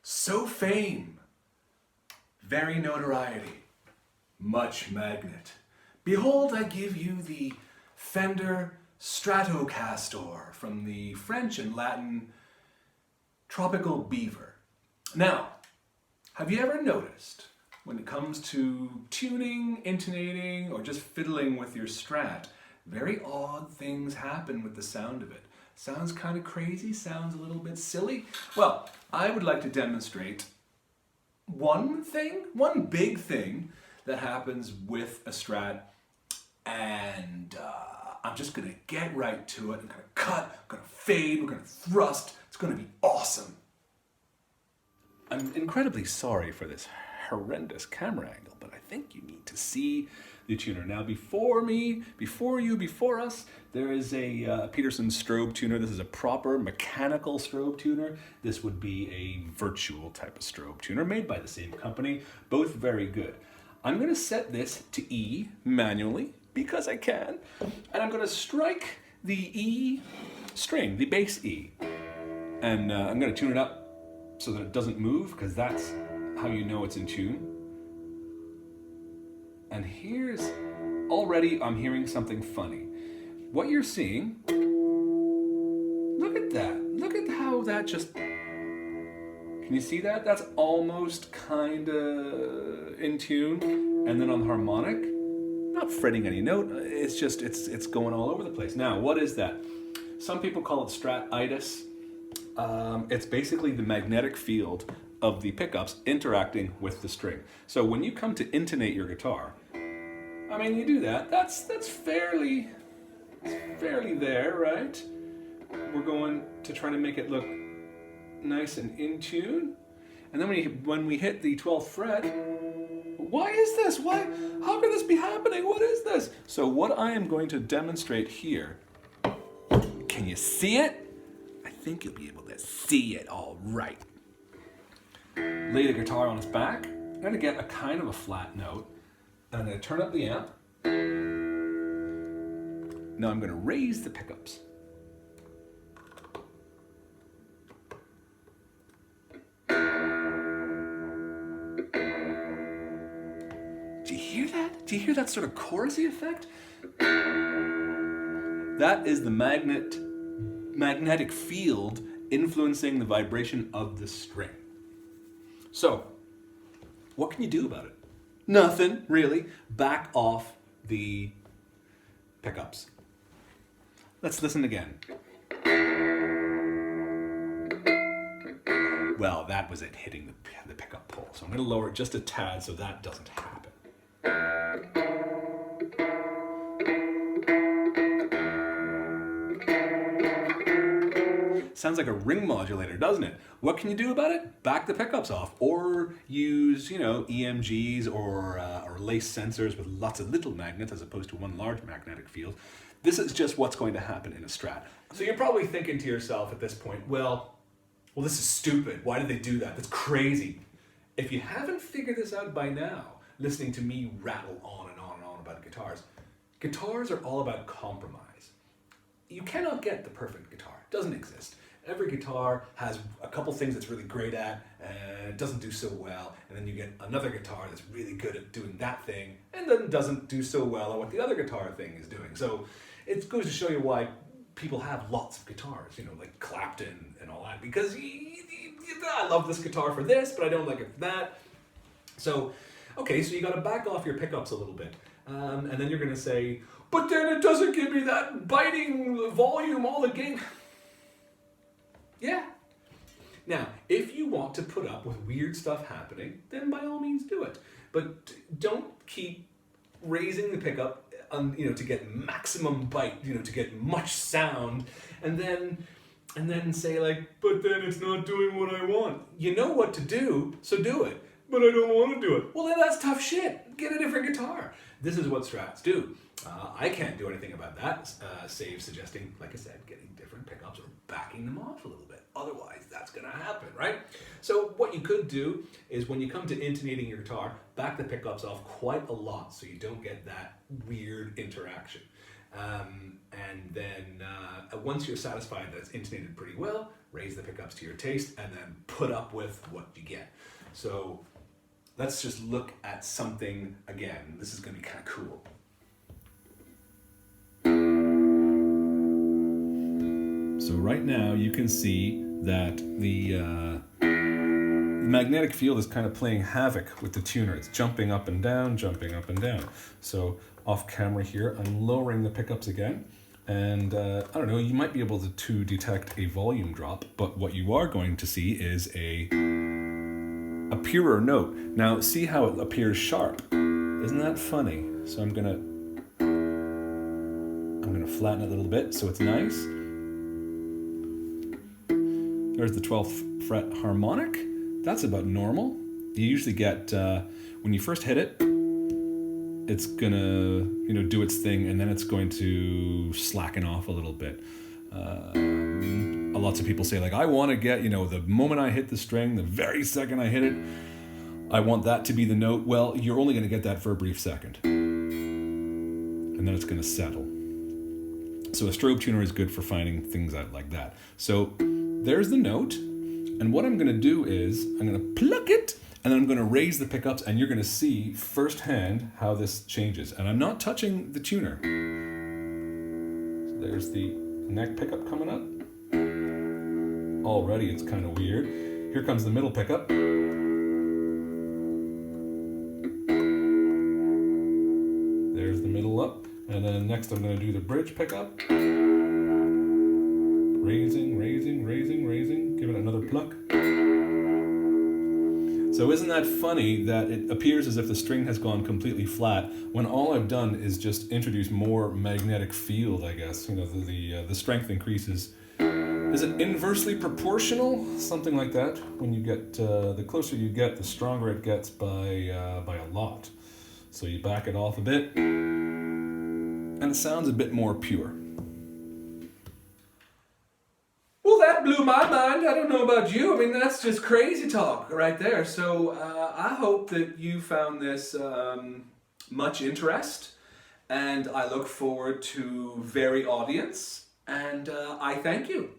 So fame, very notoriety, much magnet. Behold, I give you the Fender Stratocaster from the French and Latin tropical beaver. Now, have you ever noticed when it comes to tuning, intonating, or just fiddling with your Strat, very odd things happen with the sound of it? Sounds kind of crazy, sounds a little bit silly. Well, I would like to demonstrate one big thing that happens with a Strat, and I'm just gonna get right to it. I'm gonna cut, I'm gonna fade, we're gonna thrust. It's gonna be awesome. I'm incredibly sorry for this horrendous camera angle, but I think you need to see the tuner. Now before us, there is a Peterson Strobe Tuner. This is a proper mechanical Strobe Tuner. This would be a virtual type of Strobe Tuner made by the same company, both very good. I'm gonna set this to E manually because I can, and I'm gonna strike the E string, the bass E, and I'm gonna tune it up so that it doesn't move, because that's how you know it's in tune. And here's, already I'm hearing something funny. What you're seeing, look at that. Look at how that just, can you see that? That's almost kinda in tune. And then on the harmonic, not fretting any note, it's just, it's going all over the place. Now, what is that? Some people call it Stratitis. It's basically the magnetic field of the pickups interacting with the string. So when you come to intonate your guitar, I mean, you do that. That's fairly there, right? We're going to try to make it look nice and in tune. And then when we hit the 12th fret, why is this? Why? How can this be happening? What is this? So what I am going to demonstrate here, can you see it? I think you'll be able to see it all right. Lay the guitar on its back. I'm going to get a kind of a flat note. And I'm going to turn up the amp. Now I'm going to raise the pickups. Do you hear that? Do you hear that sort of chorusy effect? That is the magnetic field influencing the vibration of the string. So, what can you do about it? Nothing, really. Back off the pickups. Let's listen again. Well, that was it hitting the pickup pole. So I'm going to lower it just a tad so that doesn't happen. Sounds like a ring modulator, doesn't it? What can you do about it? Back the pickups off, or use, EMGs or lace sensors with lots of little magnets as opposed to one large magnetic field. This is just what's going to happen in a Strat. So you're probably thinking to yourself at this point, well, this is stupid. Why did they do that? That's crazy. If you haven't figured this out by now, listening to me rattle on and on and on about guitars are all about compromise. You cannot get the perfect guitar. It doesn't exist. Every guitar has a couple things it's really great at and it doesn't do so well, and then you get another guitar that's really good at doing that thing and then doesn't do so well at what the other guitar thing is doing. So it goes to show you why people have lots of guitars, like Clapton and all that, because I love this guitar for this, but I don't like it for that. So, okay, so you got to back off your pickups a little bit, and then you're going to say, but then it doesn't give me that biting volume, all the gain. Yeah. Now, if you want to put up with weird stuff happening, then by all means do it. But don't keep raising the pickup, to get maximum bite, to get much sound, and then say but then it's not doing what I want. You know what to do, so do it. But I don't want to do it. Well, then that's tough shit. Get a different guitar. This is what Strats do. I can't do anything about that, save suggesting, like I said, getting different pickups or backing them off a little bit. Otherwise, that's going to happen, right? So what you could do is when you come to intonating your guitar, back the pickups off quite a lot so you don't get that weird interaction. And then once you're satisfied that it's intonated pretty well, raise the pickups to your taste and then put up with what you get. So let's just look at something again. This is going to be kind of cool. So right now you can see that the magnetic field is kind of playing havoc with the tuner. It's jumping up and down, jumping up and down. So off camera here, I'm lowering the pickups again. And I don't know, you might be able to detect a volume drop, but what you are going to see is a purer note. Now see how it appears sharp. Isn't that funny? So I'm gonna flatten it a little bit so it's nice. There's the 12th fret harmonic. That's about normal. You usually get, when you first hit it, it's gonna, do its thing, and then it's going to slacken off a little bit. Lots of people say, like, I want to get, the moment I hit the string, the very second I hit it, I want that to be the note. Well, you're only going to get that for a brief second, and then it's going to settle. So a strobe tuner is good for finding things out like that. So there's the note, and what I'm going to do is I'm going to pluck it, and then I'm going to raise the pickups, and you're going to see firsthand how this changes. And I'm not touching the tuner. So there's the neck pickup coming up. Already it's kind of weird. Here comes the middle pickup. There's the middle up. And then next I'm going to do the bridge pickup. Raising, raising, raising, raising. Give it another pluck. So isn't that funny that it appears as if the string has gone completely flat when all I've done is just introduce more magnetic field, I guess. The strength increases. Is it inversely proportional? Something like that. When you get, the closer you get, the stronger it gets by a lot. So you back it off a bit, and it sounds a bit more pure. Well, that blew my mind. I don't know about you. I mean, that's just crazy talk right there. So I hope that you found this much interest, and I look forward to very audience, and I thank you.